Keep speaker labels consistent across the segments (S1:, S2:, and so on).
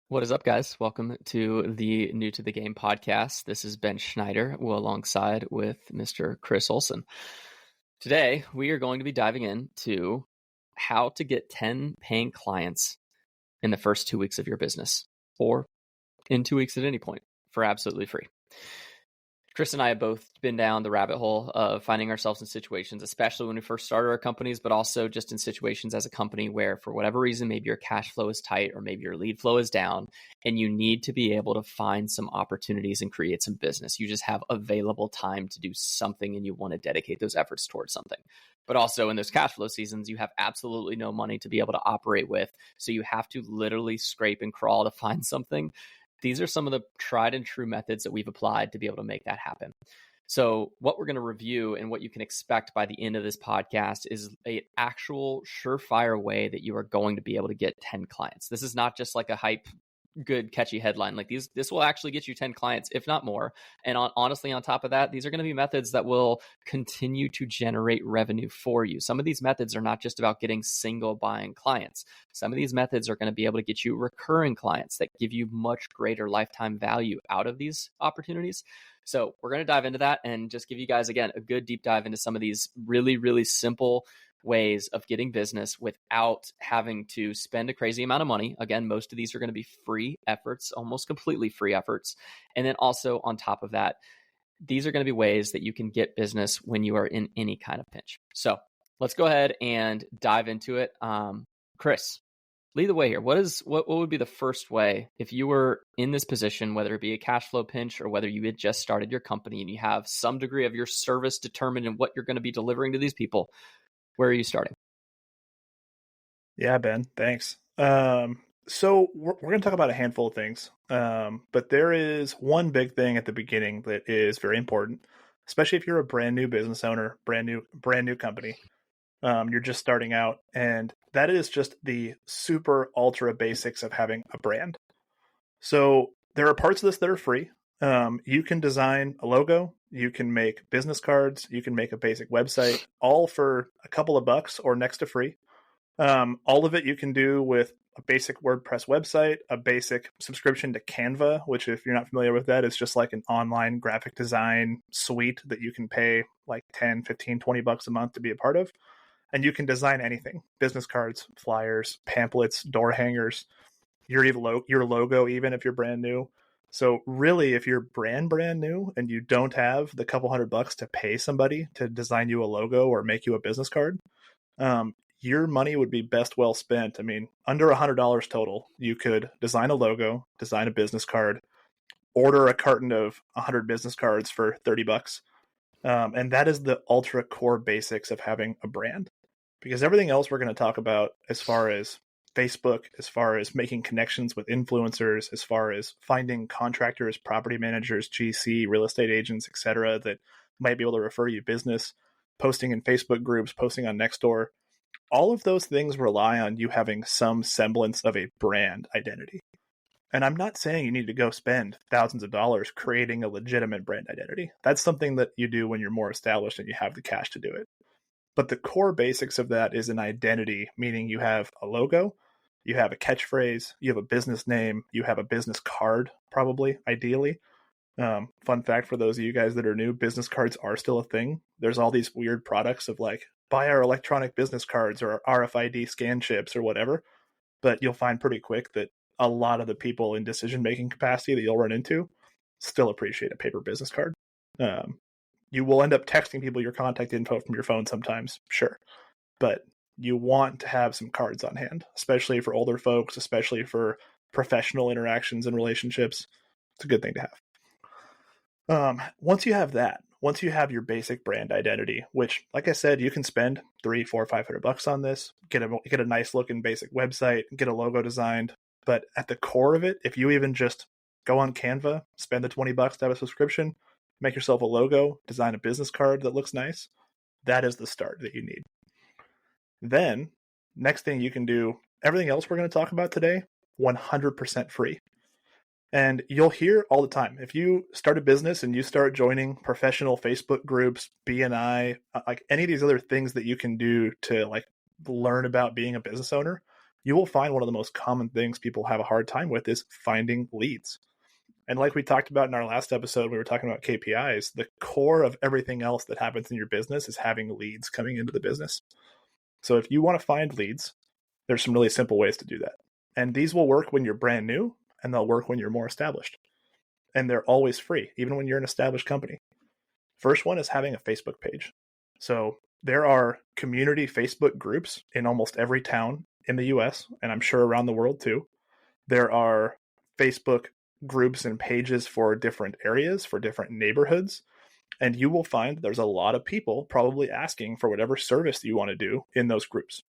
S1: What is up, guys? Welcome to the New to the Game podcast. This is Ben Schneider, alongside with Mr. Chris Olson. Today, we are going to be diving into how to get 10 paying clients in the first 2 weeks of your business, or in 2 weeks at any point, for absolutely free. Chris and I have both been down the rabbit hole of finding ourselves in situations, especially when we first started our companies, but also just in situations as a company where, for whatever reason, maybe your cash flow is tight or maybe your lead flow is down, and you need to be able to find some opportunities and create some business. You just have available time to do something and you want to dedicate those efforts towards something. But also in those cash flow seasons, you have absolutely no money to be able to operate with. So you have to literally scrape and crawl to find something. These are some of the tried and true methods that we've applied to be able to make that happen. So what we're going to review and what you can expect by the end of this podcast is an actual surefire way that you are going to be able to get 10 clients. This is not just like a hype, good, catchy headline. Like this will actually get you 10 clients, if not more. And honestly, on top of that, these are going to be methods that will continue to generate revenue for you. Some of these methods are not just about getting single buying clients. Some of these methods are going to be able to get you recurring clients that give you much greater lifetime value out of these opportunities. So we're going to dive into that and just give you guys, again, a good deep dive into some of these really, really simple ways of getting business without having to spend a crazy amount of money. Again, most of these are going to be free efforts, almost completely free efforts. And then also on top of that, these are going to be ways that you can get business when you are in any kind of pinch. So let's go ahead and dive into it. Chris, lead the way here. What would be the first way if you were in this position, whether it be a cash flow pinch or whether you had just started your company and you have some degree of your service determined in what you're going to be delivering to these people? Where are you starting?
S2: Yeah, Ben, thanks. So we're going to talk about a handful of things, but there is one big thing at the beginning that is very important, especially if you're a brand new business owner, brand new company. You're just starting out, and that is just the super ultra basics of having a brand. So there are parts of this that are free. You can design a logo, you can make business cards, you can make a basic website, all for a couple of bucks or next to free. All of it you can do with a basic WordPress website, a basic subscription to Canva, which, if you're not familiar with that, is just like an online graphic design suite that you can pay like 10, 15, 20 bucks a month to be a part of. And you can design anything: business cards, flyers, pamphlets, door hangers, your logo, even if you're brand new. So really, if you're brand new and you don't have the couple $100 to pay somebody to design you a logo or make you a business card, your money would be best well spent. I mean, under $100 total, you could design a logo, design a business card, order a carton of 100 business cards for $30. And that is the ultra core basics of having a brand. Because everything else we're going to talk about, as far as Facebook, as far as making connections with influencers, as far as finding contractors, property managers, GC, real estate agents, etc., that might be able to refer you business, posting in Facebook groups, posting on Nextdoor, all of those things rely on you having some semblance of a brand identity. And I'm not saying you need to go spend thousands of dollars creating a legitimate brand identity. That's something that you do when you're more established and you have the cash to do it. But the core basics of that is an identity, meaning you have a logo, you have a catchphrase, you have a business name, you have a business card, probably, ideally. Fun fact for those of you guys that are new, business cards are still a thing. There's all these weird products of like, buy our electronic business cards or RFID scan chips or whatever. But you'll find pretty quick that a lot of the people in decision-making capacity that you'll run into still appreciate a paper business card. You will end up texting people your contact info from your phone sometimes, sure. But you want to have some cards on hand, especially for older folks, especially for professional interactions and relationships. It's a good thing to have. Once you have that, once you have your basic brand identity, which, like I said, you can spend $300, $400, $500 on this, get a nice looking basic website, get a logo designed. But at the core of it, if you even just go on Canva, spend the $20 to have a subscription, make yourself a logo, design a business card that looks nice, that is the start that you need. Then, next thing you can do, everything else we're going to talk about today, 100% free. And you'll hear all the time, if you start a business and you start joining professional Facebook groups, BNI, like any of these other things that you can do to like learn about being a business owner, you will find one of the most common things people have a hard time with is finding leads. And like we talked about in our last episode, we were talking about KPIs. The core of everything else that happens in your business is having leads coming into the business. So if you want to find leads, there's some really simple ways to do that. And these will work when you're brand new, and they'll work when you're more established. And they're always free, even when you're an established company. First one is having a Facebook page. So there are community Facebook groups in almost every town in the US, and I'm sure around the world too. There are Facebook groups and pages for different areas, for different neighborhoods. And you will find there's a lot of people probably asking for whatever service you want to do in those groups.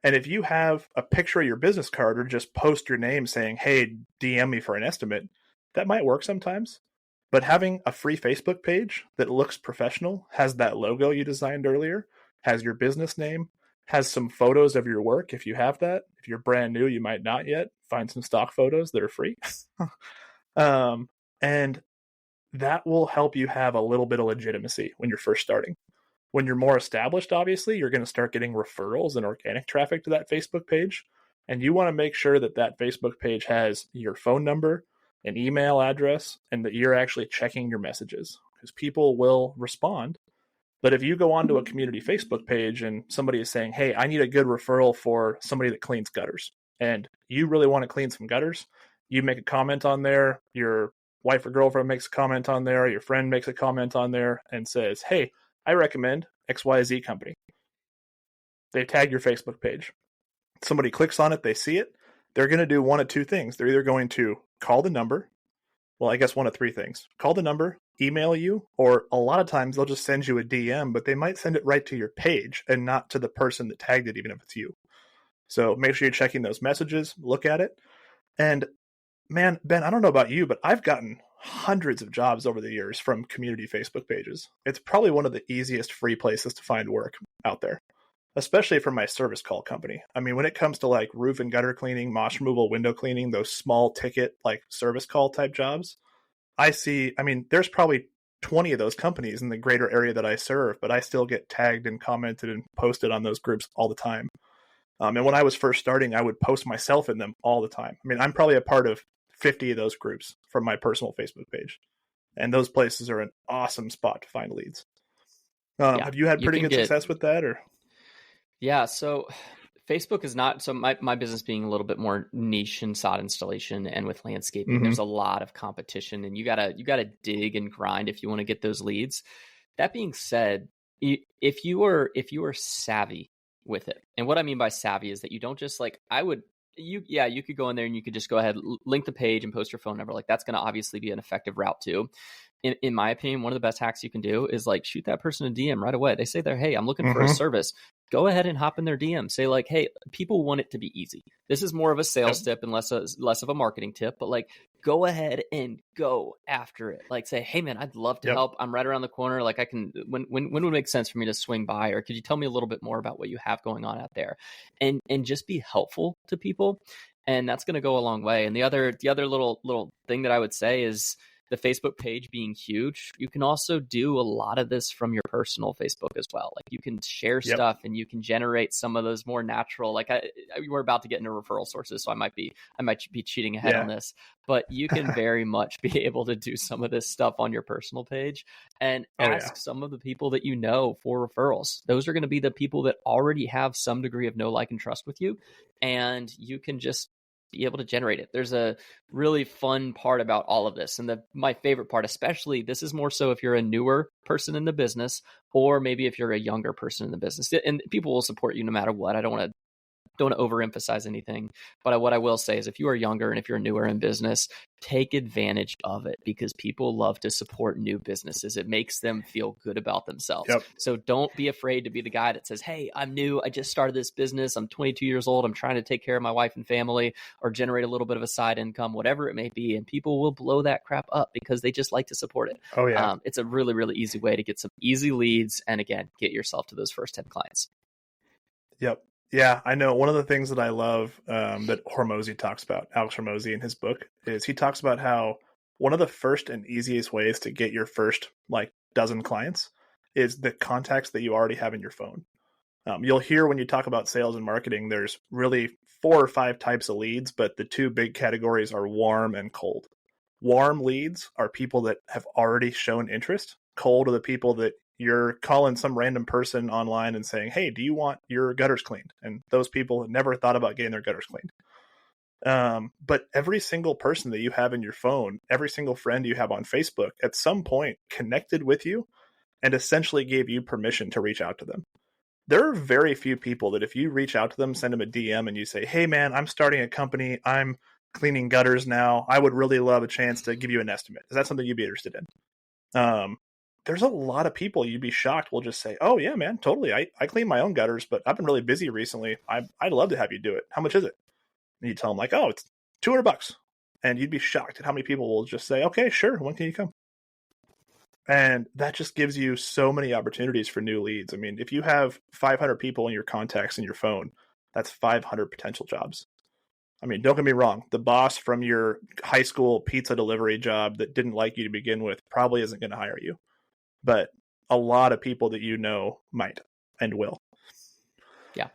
S2: And if you have a picture of your business card or just post your name saying, hey, DM me for an estimate, that might work sometimes. But having a free Facebook page that looks professional, has that logo you designed earlier, has your business name, has some photos of your work if you have that. If you're brand new, you might not yet. Find some stock photos that are free. And that will help you have a little bit of legitimacy when you're first starting. When you're more established, obviously, you're going to start getting referrals and organic traffic to that Facebook page. And you want to make sure that that Facebook page has your phone number, an email address, and that you're actually checking your messages, because people will respond. But if you go onto a community Facebook page and somebody is saying, hey, I need a good referral for somebody that cleans gutters, and you really want to clean some gutters, you make a comment on there, your wife or girlfriend makes a comment on there, your friend makes a comment on there and says, hey, I recommend XYZ company. They tag your Facebook page. Somebody clicks on it, they see it. They're going to do one of two things. They're either going to call the number. Well, I guess one of three things. Call the number, email you, or a lot of times they'll just send you a DM, but they might send it right to your page and not to the person that tagged it, even if it's you. So make sure you're checking those messages, look at it. And man, Ben, I don't know about you, but I've gotten hundreds of jobs over the years from community Facebook pages. It's probably one of the easiest free places to find work out there, especially for my service call company. I mean, when it comes to like roof and gutter cleaning, moss removal, window cleaning, those small ticket, like service call type jobs, there's probably 20 of those companies in the greater area that I serve, but I still get tagged and commented and posted on those groups all the time. And when I was first starting, I would post myself in them all the time. I mean, I'm probably a part of 50 of those groups from my personal Facebook page. And those places are an awesome spot to find leads. Have you had pretty good success with that? Or
S1: Yeah, so Facebook is not, so my business being a little bit more niche in sod installation and with landscaping, there's a lot of competition, and you gotta dig and grind if you want to get those leads. That being said, if you are savvy with it, and what I mean by savvy is that you don't just like, you could go in there and you could just go ahead, link the page and post your phone number. Like that's going to obviously be an effective route too. In my opinion, one of the best hacks you can do is like shoot that person a DM right away. They say they're, hey, I'm looking for a service. Go ahead and hop in their DM. Say like, hey, people want it to be easy. This is more of a sales tip and less of a marketing tip, but like go ahead and go after it. Like say, hey man, I'd love to help. I'm right around the corner. Like I can, when would make sense for me to swing by, or could you tell me a little bit more about what you have going on out there? And just be helpful to people. And that's going to go a long way. And the other little thing that I would say is, the Facebook page being huge, you can also do a lot of this from your personal Facebook as well. Like you can share stuff and you can generate some of those more natural, like we're about to get into referral sources, so I might be cheating ahead on this, but you can very much be able to do some of this stuff on your personal page and ask some of the people that you know for referrals. Those are going to be the people that already have some degree of know, like, and trust with you. And you can just be able to generate it. There's a really fun part about all of this. And my favorite part, especially, this is more so if you're a newer person in the business, or maybe if you're a younger person in the business, and people will support you no matter what. I don't want to overemphasize anything, but what I will say is if you are younger and if you're newer in business, take advantage of it, because people love to support new businesses. It makes them feel good about themselves. So don't be afraid to be the guy that says, hey, I'm new. I just started this business. I'm 22 years old. I'm trying to take care of my wife and family, or generate a little bit of a side income, whatever it may be. And people will blow that crap up because they just like to support it. It's a really, really easy way to get some easy leads. And again, get yourself to those first 10 clients.
S2: Yeah, I know. One of the things that I love that Hormozi talks about, Alex Hormozi in his book, is he talks about how one of the first and easiest ways to get your first like dozen clients is the contacts that you already have in your phone. You'll hear when you talk about sales and marketing, there's really 4 or 5 types of leads, but the 2 big categories are warm and cold. Warm leads are people that have already shown interest. Cold are the people that you're calling some random person online and saying, hey, do you want your gutters cleaned? And those people have never thought about getting their gutters cleaned. But every single person that you have in your phone, every single friend you have on Facebook, at some point connected with you and essentially gave you permission to reach out to them. There are very few people that if you reach out to them, send them a DM and you say, hey man, I'm starting a company. I'm cleaning gutters now. I would really love a chance to give you an estimate. Is that something you'd be interested in? There's a lot of people you'd be shocked will just say, oh yeah, man, totally. I clean my own gutters, but I've been really busy recently. I'd love to have you do it. How much is it? And you tell them like, oh, it's $200. And you'd be shocked at how many people will just say, okay, sure. When can you come? And that just gives you so many opportunities for new leads. I mean, if you have 500 people in your contacts in your phone, that's 500 potential jobs. I mean, don't get me wrong. The boss from your high school pizza delivery job that didn't like you to begin with probably isn't going to hire you. But a lot of people that you know might and will.
S1: Yeah.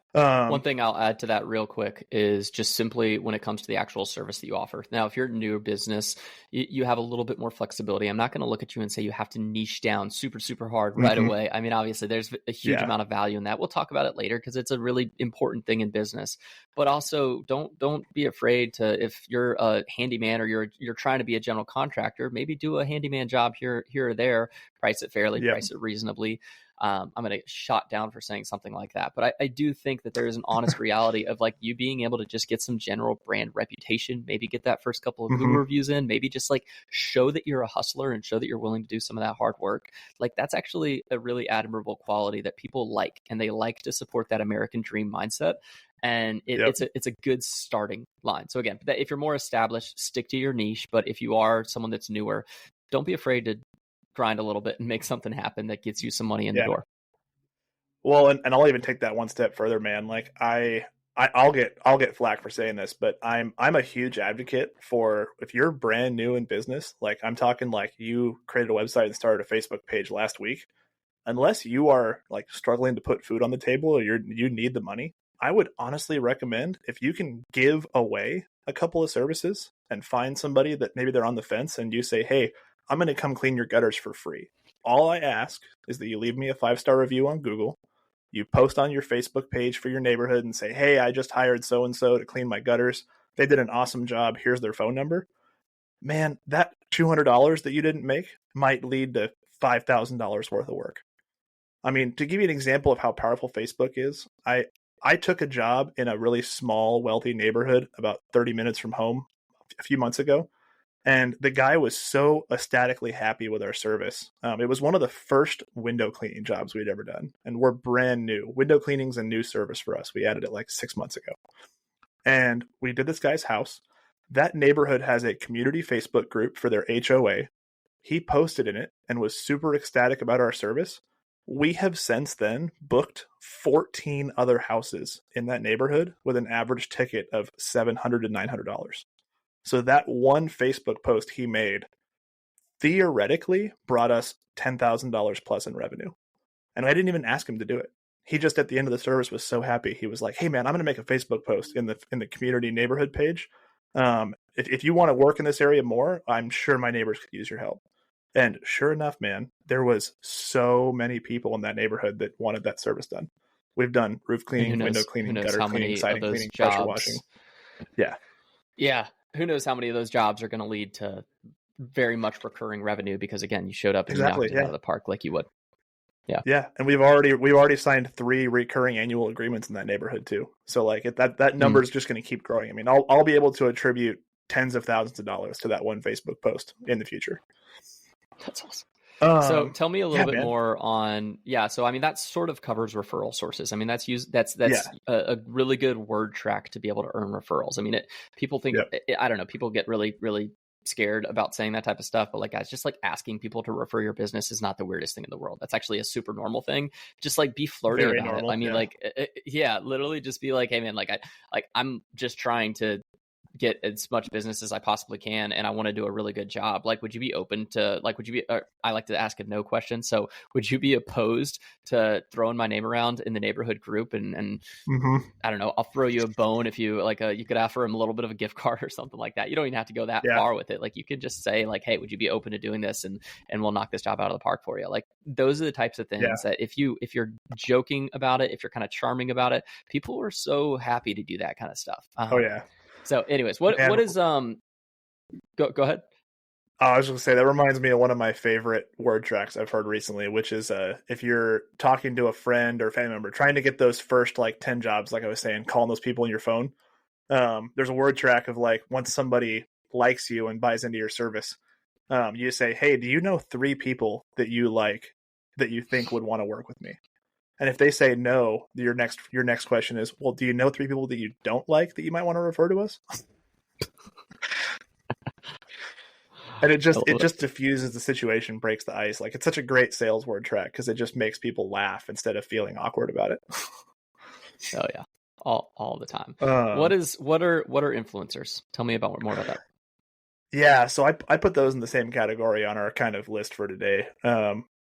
S1: One thing I'll add to that real quick is just simply when it comes to the actual service that you offer. Now, if you're a new business, you have a little bit more flexibility. I'm not going to look at you and say you have to niche down super, super hard right away. I mean, obviously, there's a huge amount of value in that. We'll talk about it later because it's a really important thing in business. But also, don't be afraid to, if you're a handyman or you're trying to be a general contractor, maybe do a handyman job here or there, price it fairly, price it reasonably. I'm going to get shot down for saying something like that. But I do think that there is an honest reality of like you being able to just get some general brand reputation, maybe get that first couple of Google reviews in, maybe just like show that you're a hustler and show that you're willing to do some of that hard work. Like that's actually a really admirable quality that people like, and they like to support that American dream mindset. And it's a good starting line. So again, if you're more established, stick to your niche. But if you are someone that's newer, don't be afraid to grind a little bit and make something happen that gets you some money in the door.
S2: Well, and I'll even take that one step further, man. Like I'll get flack for saying this, but I'm a huge advocate for if you're brand new in business, like I'm talking like you created a website and started a Facebook page last week, unless you are like struggling to put food on the table or you need the money, I would honestly recommend if you can give away a couple of services and find somebody that maybe they're on the fence and you say, hey, I'm going to come clean your gutters for free. All I ask is that you leave me a 5-star review on Google. You post on your Facebook page for your neighborhood and say, hey, I just hired so-and-so to clean my gutters. They did an awesome job. Here's their phone number. Man, that $200 that you didn't make might lead to $5,000 worth of work. I mean, to give you an example of how powerful Facebook is, I took a job in a really small, wealthy neighborhood about 30 minutes from home a few months ago. And the guy was so ecstatically happy with our service. It was one of the first window cleaning jobs we'd ever done. And we're brand new. Window cleaning's a new service for us. We added it like 6 months ago. And we did this guy's house. That neighborhood has a community Facebook group for their HOA. He posted in it and was super ecstatic about our service. We have since then booked 14 other houses in that neighborhood with an average ticket of $700 to $900. So that one Facebook post he made theoretically brought us $10,000 plus in revenue. And I didn't even ask him to do it. He just at the end of the service was so happy. He was like, hey man, I'm going to make a Facebook post in the community neighborhood page. If you want to work in this area more, I'm sure my neighbors could use your help. And sure enough, man, there was so many people in that neighborhood that wanted that service done. We've done roof cleaning, window cleaning, gutter cleaning, siding cleaning, pressure washing. Yeah.
S1: Yeah. Who knows how many of those jobs are going to lead to very much recurring revenue because again, you showed up and knocked it out of the park like you would. Yeah.
S2: Yeah. And we've already signed 3 recurring annual agreements in that neighborhood too. So like that number is just going to keep growing. I mean, I'll be able to attribute tens of thousands of dollars to that one Facebook post in the future.
S1: That's awesome. So tell me a little bit more on, so I mean, that sort of covers referral sources. I mean, that's a really good word track to be able to earn referrals. I mean, people think, I don't know, people get really, really scared about saying that type of stuff, but like, guys, just like asking people to refer your business is not the weirdest thing in the world. That's actually a super normal thing. Just like be flirty about it. I mean, literally just be like, hey man, I'm just trying to get as much business as I possibly can, and I want to do a really good job. Like, would you be open to, like, would you be, I like to ask a no question. So would you be opposed to throwing my name around in the neighborhood group and I don't know, I'll throw you a bone if you like, you could offer him a little bit of a gift card or something like that. You don't even have to go that
S2: Yeah.
S1: far with it. Like, you could just say like, hey, would you be open to doing this? And we'll knock this job out of the park for you. Like, those are the types of things that if you're joking about it, if you're kind of charming about it, people are so happy to do that kind of stuff.
S2: Oh yeah.
S1: So anyways, what is, go ahead.
S2: I was going to say, that reminds me of one of my favorite word tracks I've heard recently, which is if you're talking to a friend or family member, trying to get those first like 10 jobs, like I was saying, calling those people in your phone. There's a word track of like, once somebody likes you and buys into your service, you say, hey, do you know 3 people that you like that you think would want to work with me? And if they say no, your next question is, well, do you know 3 people that you don't like that you might want to refer to us? And it just diffuses the situation, breaks the ice. Like, it's such a great sales word track because it just makes people laugh instead of feeling awkward about it.
S1: Oh yeah, all the time. What are influencers? Tell me more about that.
S2: Yeah, so I put those in the same category on our kind of list for today.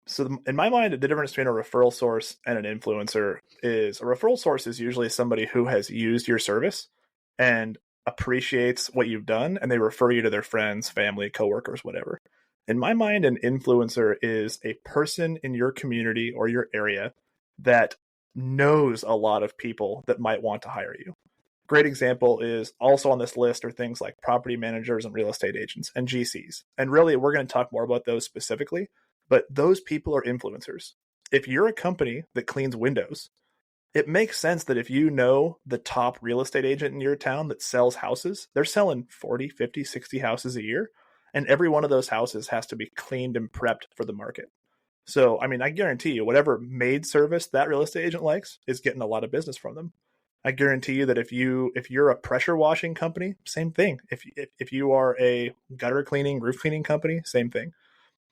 S2: So in my mind, the difference between a referral source and an influencer is a referral source is usually somebody who has used your service and appreciates what you've done, and they refer you to their friends, family, coworkers, whatever. In my mind, an influencer is a person in your community or your area that knows a lot of people that might want to hire you. Great example is also on this list are things like property managers and real estate agents and GCs. And really, we're going to talk more about those specifically, but those people are influencers. If you're a company that cleans windows, it makes sense that if you know the top real estate agent in your town that sells houses, they're selling 40, 50, 60 houses a year. And every one of those houses has to be cleaned and prepped for the market. So, I mean, I guarantee you, whatever maid service that real estate agent likes is getting a lot of business from them. I guarantee you that if you're a pressure washing company, same thing. If you are a gutter cleaning, roof cleaning company, same thing.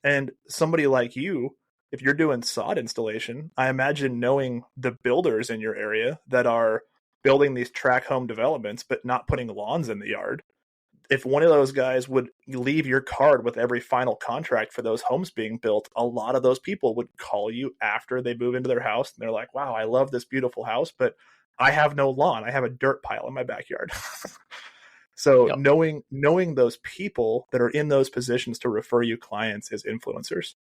S2: And somebody like you, if you're doing sod installation, I imagine knowing the builders in your area that are building these tract home developments, but not putting lawns in the yard. If one of those guys would leave your card with every final contract for those homes being built, a lot of those people would call you after they move into their house. And they're like, wow, I love this beautiful house, but I have no lawn. I have a dirt pile in my backyard. So
S1: Yep.
S2: knowing those people that are in those positions to refer you clients is influencers.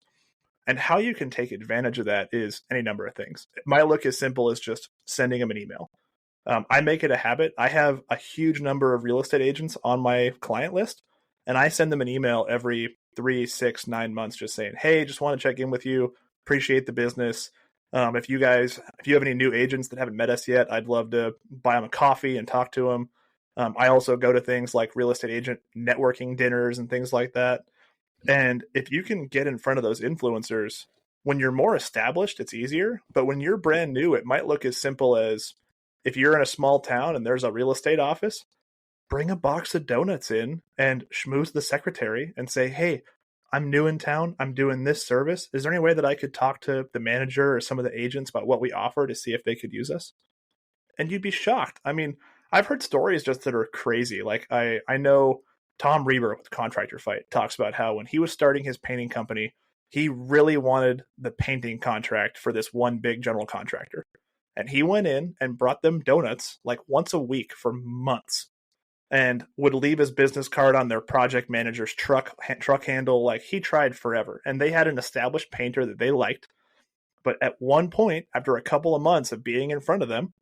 S2: And how you can take advantage of that is any number of things. It might look as simple as just sending them an email. I make it a habit. I have a huge number of real estate agents on my client list, and I send them an email every 3, 6, 9 months just saying, hey, just want to check in with you. Appreciate the business. If you have any new agents that haven't met us yet, I'd love to buy them a coffee and talk to them. I also go to things like real estate agent networking dinners and things like that. And if you can get in front of those influencers, when you're more established, it's easier. But when you're brand new, it might look as simple as if you're in a small town and there's a real estate office, bring a box of donuts in and schmooze the secretary and say, hey, I'm new in town. I'm doing this service. Is there any way that I could talk to the manager or some of the agents about what we offer to see if they could use us? And you'd be shocked. I mean, I've heard stories just that are crazy. Like I know Tom Reber with Contractor Fight talks about how when he was starting his painting company, he really wanted the painting contract for this one big general contractor. And he went in and brought them donuts like once a week for months and would leave his business card on their project manager's truck handle. Like, he tried forever. And they had an established painter that they liked. But at one point, after a couple of months of being in front of them,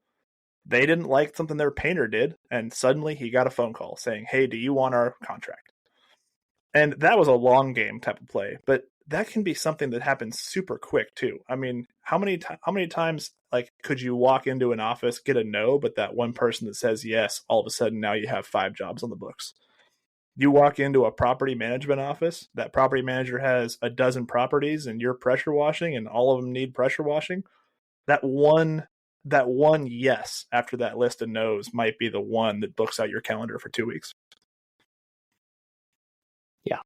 S2: they didn't like something their painter did. And suddenly he got a phone call saying, hey, do you want our contract? And that was a long game type of play. But that can be something that happens super quick too. I mean, how many times like could you walk into an office, get a no, but that one person that says yes, all of a sudden now you have 5 jobs on the books. You walk into a property management office, that property manager has a dozen properties and you're pressure washing and all of them need pressure washing. That one yes after that list of no's might be the one that books out your calendar for 2 weeks.
S1: Yeah.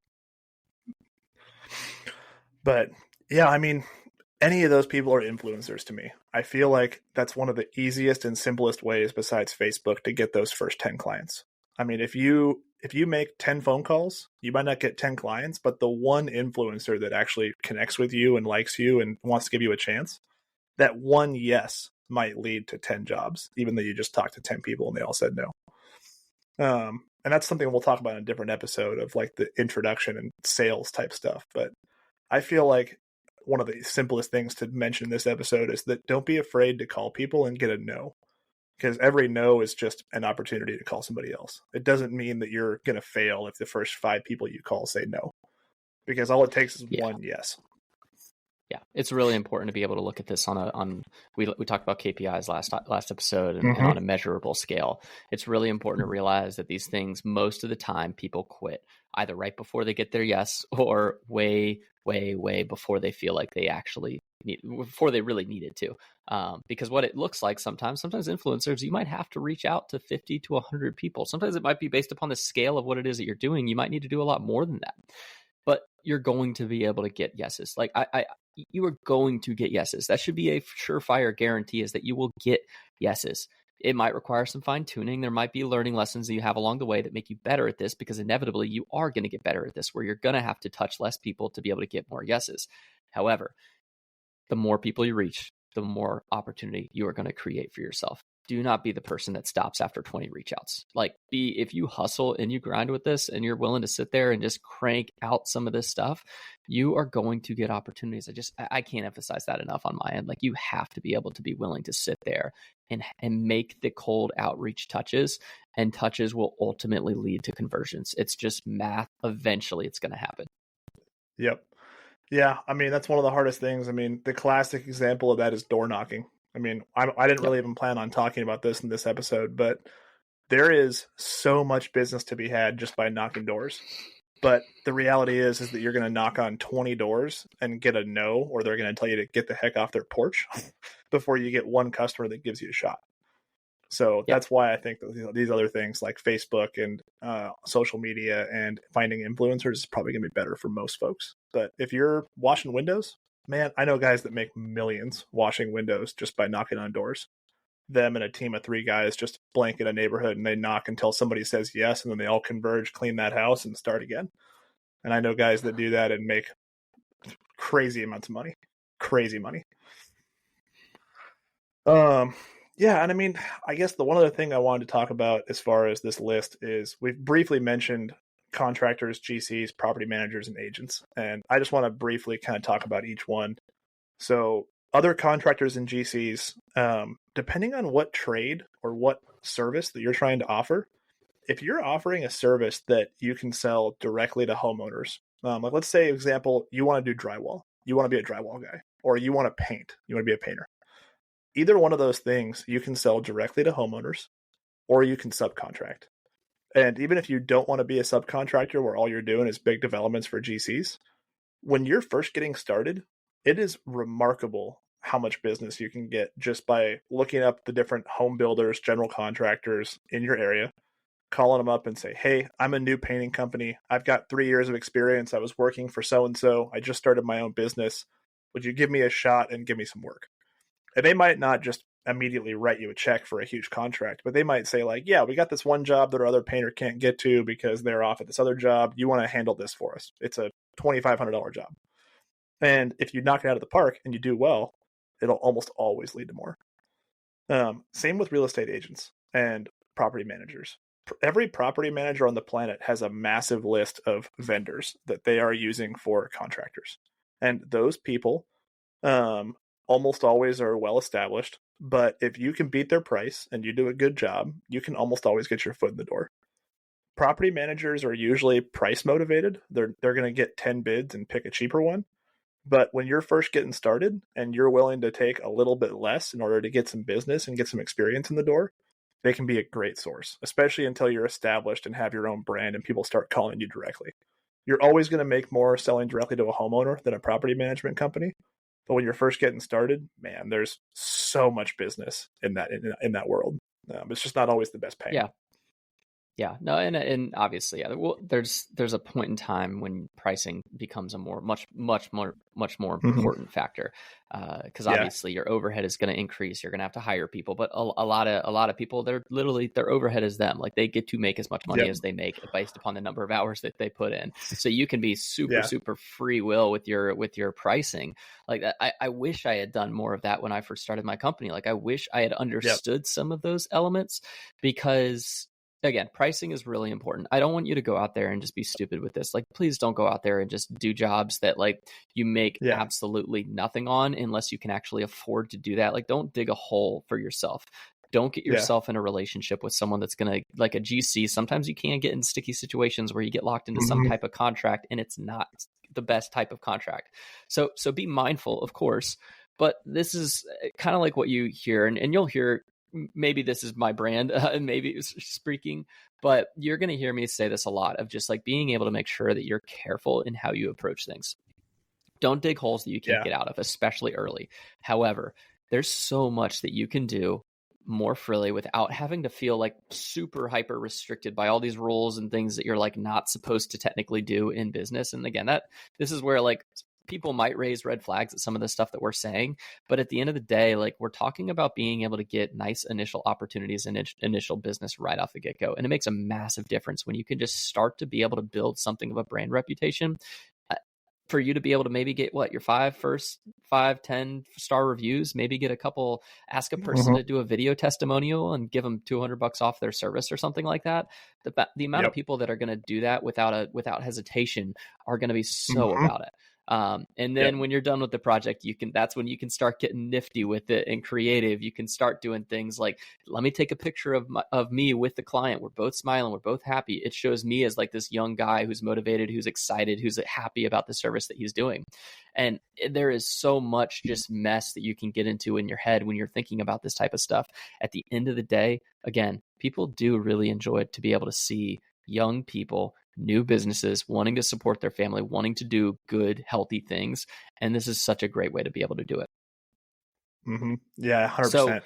S2: But yeah, I mean, any of those people are influencers to me. I feel like that's one of the easiest and simplest ways besides Facebook to get those first 10 clients. I mean, if you make 10 phone calls, you might not get 10 clients, but the one influencer that actually connects with you and likes you and wants to give you a chance, that one yes might lead to 10 jobs, even though you just talked to 10 people and they all said no. And that's something we'll talk about in a different episode of like the introduction and sales type stuff. But I feel like one of the simplest things to mention in this episode is that don't be afraid to call people and get a no, because every no is just an opportunity to call somebody else. It doesn't mean that you're going to fail if the first 5 people you call say no, because all it takes is one yes.
S1: Yeah, it's really important to be able to look at this we talked about KPIs last episode and on a measurable scale. It's really important to realize that these things, most of the time, people quit either right before they get their yes or way before they feel like they actually before they really needed to. Because what it looks like sometimes influencers, you might have to reach out to 50 to 100 people. Sometimes it might be based upon the scale of what it is that you're doing. You might need to do a lot more than that. But you're going to be able to get yeses. Like you are going to get yeses. That should be a surefire guarantee, is that you will get yeses. It might require some fine tuning. There might be learning lessons that you have along the way that make you better at this, because inevitably you are going to get better at this, where you're going to have to touch less people to be able to get more yeses. However, the more people you reach, the more opportunity you are going to create for yourself. Do not be the person that stops after 20 reach outs. If you hustle and you grind with this and you're willing to sit there and just crank out some of this stuff, you are going to get opportunities. I can't emphasize that enough on my end. Like, you have to be able to be willing to sit there and make the cold outreach touches, and touches will ultimately lead to conversions. It's just math. Eventually it's going to happen.
S2: Yep. Yeah. I mean, that's one of the hardest things. I mean, the classic example of that is door knocking. I mean, I didn't really even plan on talking about this in this episode, but there is so much business to be had just by knocking doors. But the reality is that you're going to knock on 20 doors and get a no, or they're going to tell you to get the heck off their porch before you get one customer that gives you a shot. So that's why I think that these other things like Facebook and social media and finding influencers is probably going to be better for most folks. But if you're washing windows, man, I know guys that make millions washing windows just by knocking on doors. Them and a team of 3 guys just blanket a neighborhood, and they knock until somebody says yes, and then they all converge, clean that house, and start again. And I know guys that do that and make crazy amounts of money. Crazy money. Yeah, and I mean, I guess the one other thing I wanted to talk about as far as this list is we've briefly mentioned contractors, GCs, property managers, and agents. And I just want to briefly kind of talk about each one. So other contractors and GCs, depending on what trade or what service that you're trying to offer, if you're offering a service that you can sell directly to homeowners, like let's say, example, you want to do drywall, you want to be a drywall guy, or you want to paint, you want to be a painter. Either one of those things you can sell directly to homeowners, or you can subcontract. And even if you don't want to be a subcontractor where all you're doing is big developments for GCs, when you're first getting started, it is remarkable how much business you can get just by looking up the different home builders, general contractors in your area, calling them up and say, hey, I'm a new painting company. I've got 3 years of experience. I was working for so-and-so. I just started my own business. Would you give me a shot and give me some work? And they might not just immediately write you a check for a huge contract, but they might say like, yeah, we got this one job that our other painter can't get to because they're off at this other job. You want to handle this for us? It's a $2,500 job. And if you knock it out of the park and you do well, it'll almost always lead to more. Same with real estate agents and property managers. Every property manager on the planet has a massive list of vendors that they are using for contractors. And those people almost always are well established. But if you can beat their price and you do a good job, you can almost always get your foot in the door. Property managers are usually price motivated. They're going to get 10 bids and pick a cheaper one. But when you're first getting started and you're willing to take a little bit less in order to get some business and get some experience in the door, they can be a great source, especially until you're established and have your own brand and people start calling you directly. You're always going to make more selling directly to a homeowner than a property management company. But when you're first getting started, man, there's so much business in that world. It's just not always the best paying.
S1: Yeah. Yeah, no, and obviously, yeah. Well, there's a point in time when pricing becomes a much more
S2: Hmm.
S1: important factor, because
S2: Yeah.
S1: obviously your overhead is going to increase. You're going to have to hire people, but a lot of people, they're literally their overhead is them. Like they get to make as much money
S2: Yep.
S1: as they make based upon the number of hours that they put in. So you can be
S2: Yeah.
S1: super free will with your pricing. Like I wish I had done more of that when I first started my company. Like I wish I had
S2: Yep.
S1: understood some of those elements because again, pricing is really important. I don't want you to go out there and just be stupid with this. Like, please don't go out there and just do jobs that like you make
S2: Yeah.
S1: absolutely nothing on unless you can actually afford to do that. Like, don't dig a hole for yourself. Don't get
S2: Yeah.
S1: yourself in a relationship with someone that's going to, like a GC. Sometimes you can get in sticky situations where you get locked into some
S2: Hmm.
S1: type of contract and it's not the best type of contract. So be mindful, of course. But this is kind of like what you hear, and you'll hear, maybe this is my brand, maybe it's speaking, but you're going to hear me say this a lot of just like being able to make sure that you're careful in how you approach things. Don't dig holes that you can't
S2: Yeah.
S1: get out of, especially early. However, there's so much that you can do more freely without having to feel like super hyper restricted by all these rules and things that you're like not supposed to technically do in business. And again, that this is where like people might raise red flags at some of the stuff that we're saying, but at the end of the day, like we're talking about being able to get nice initial opportunities and initial business right off the get-go. And it makes a massive difference when you can just start to be able to build something of a brand reputation, for you to be able to maybe get what your first 5-10 star reviews, maybe get a couple, ask a person
S2: Hmm.
S1: to do a video testimonial and give them $200 off their service or something like that. The amount of
S2: Yep.
S1: people that are going to do that without hesitation are going to be so
S2: Hmm.
S1: about it. And
S2: Yep.
S1: then when you're done with the project, that's when you can start getting nifty with it and creative. You can start doing things like, let me take a picture of me with the client. We're both smiling. We're both happy. It shows me as like this young guy who's motivated, who's excited, who's happy about the service that he's doing. And there is so much just mess that you can get into in your head when you're thinking about this type of stuff. At the end of the day, again, people do really enjoy it to be able to see young people, new businesses wanting to support their family, wanting to do good, healthy things. And this is such a great way to be able to do it.
S2: Hmm. Yeah.
S1: So,
S2: 100%.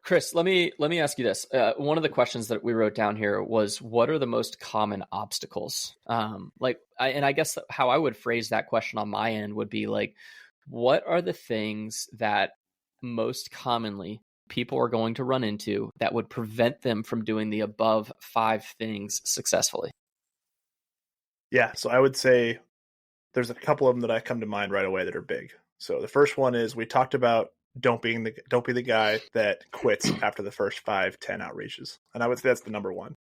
S1: Chris, let me ask you this. One of the questions that we wrote down here was, what are the most common obstacles? I guess how I would phrase that question on my end would be like, what are the things that most commonly people are going to run into that would prevent them from doing the above 5 things successfully?
S2: Yeah. So I would say there's a couple of them that I come to mind right away that are big. So the first one is we talked about don't be the guy that quits after the first 5-10 outreaches, and I would say that's the number one.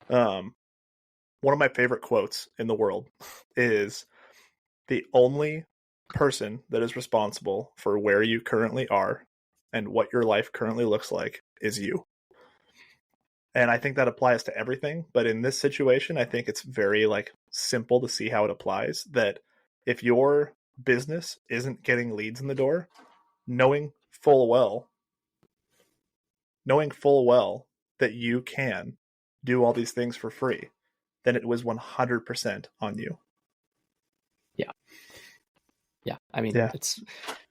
S2: One of my favorite quotes in the world is, the only person that is responsible for where you currently are and what your life currently looks like is you. And I think that applies to everything, but in this situation I think it's very like simple to see how it applies, that if your business isn't getting leads in the door, knowing full well that you can do all these things for free, then it was 100% on you.
S1: Yeah. Yeah. I mean,
S2: Yeah.
S1: it's,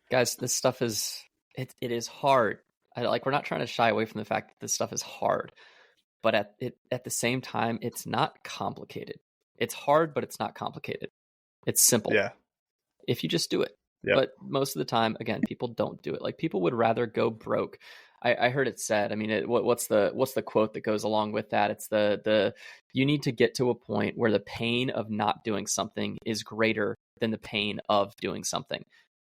S1: guys, this stuff is, it is hard. We're not trying to shy away from the fact that this stuff is hard, but at the same time, it's not complicated. It's hard, but it's not complicated. It's simple
S2: Yeah.
S1: if you just do it.
S2: Yep.
S1: But most of the time, again, people don't do it. Like people would rather go broke. I heard it said. I mean, what's the quote that goes along with that? It's the you need to get to a point where the pain of not doing something is greater than the pain of doing something,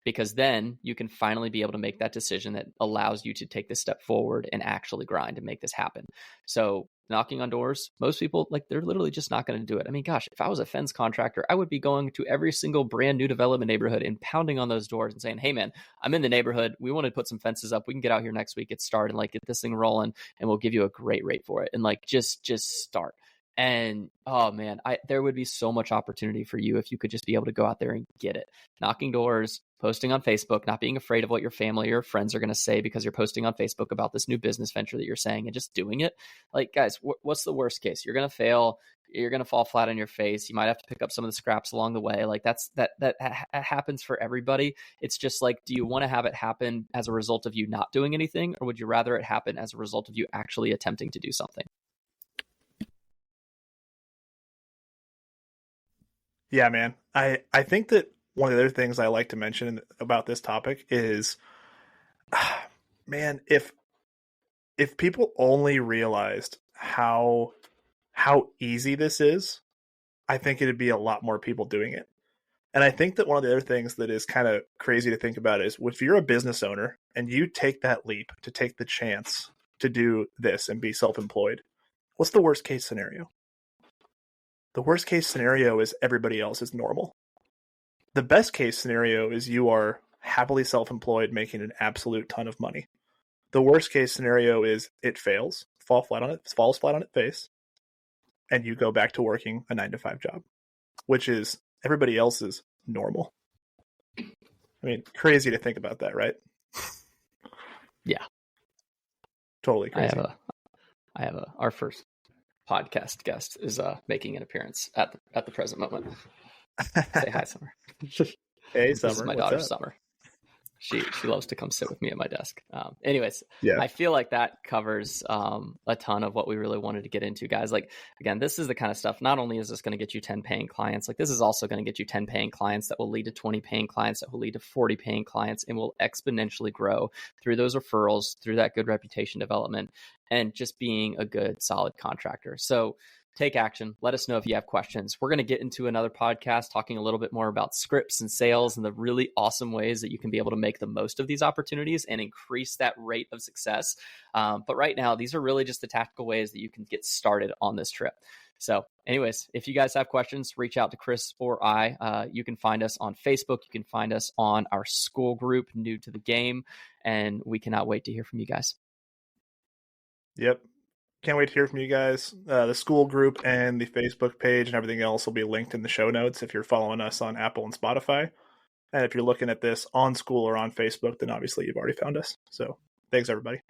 S1: because then you can finally be able to make that decision that allows you to take this step forward and actually grind and make this happen. So knocking on doors, most people, like, they're literally just not going to do it. I mean, gosh, if I was a fence contractor, I would be going to every single brand new development neighborhood and pounding on those doors and saying, hey man, I'm in the neighborhood, we want to put some fences up, we can get out here next week, get started, and like get this thing rolling, and we'll give you a great rate for it, and like just start. And oh man, there would be so much opportunity for you if you could just be able to go out there and get it. Knocking doors, posting on Facebook, not being afraid of what your family or friends are going to say because you're posting on Facebook about this new business venture that you're saying, and just doing it. Like, guys, what's the worst case? You're going to fail. You're going to fall flat on your face. You might have to pick up some of the scraps along the way. Like that happens for everybody. It's just like, do you want to have it happen as a result of you not doing anything, or would you rather it happen as a result of you actually attempting to do something?
S2: Yeah, man. I think that one of the other things I like to mention about this topic is, man, if people only realized how easy this is, I think it'd be a lot more people doing it. And I think that one of the other things that is kind of crazy to think about is if you're a business owner and you take that leap to take the chance to do this and be self-employed, what's the worst case scenario? The worst case scenario is everybody else is normal. The best case scenario is you are happily self-employed, making an absolute ton of money. The worst case scenario is it fails, falls flat on its face, and you go back to working a 9-to-5 job, which is everybody else's normal. I mean, crazy to think about that, right?
S1: Yeah.
S2: Totally crazy.
S1: Our first podcast guest is making an appearance at the present moment. Say hi, Summer.
S2: Hey, Summer.
S1: This is my daughter, Summer. She loves to come sit with me at my desk. Anyways,
S2: yeah.
S1: I feel like that covers a ton of what we really wanted to get into, guys. Like, again, this is the kind of stuff, not only is this going to get you 10 paying clients, like this is also going to get you 10 paying clients that will lead to 20 paying clients that will lead to 40 paying clients and will exponentially grow through those referrals, through that good reputation development, and just being a good, solid contractor. So take action. Let us know if you have questions. We're going to get into another podcast talking a little bit more about scripts and sales and the really awesome ways that you can be able to make the most of these opportunities and increase that rate of success. But right now, these are really just the tactical ways that you can get started on this trip. So anyways, if you guys have questions, reach out to Chris or I. You can find us on Facebook. You can find us on our school group, New to the Game. And we cannot wait to hear from you guys.
S2: Yep. Can't wait to hear from you guys. The school group and the Facebook page and everything else will be linked in the show notes if you're following us on Apple and Spotify. And if you're looking at this on school or on Facebook, then obviously you've already found us. So thanks, everybody.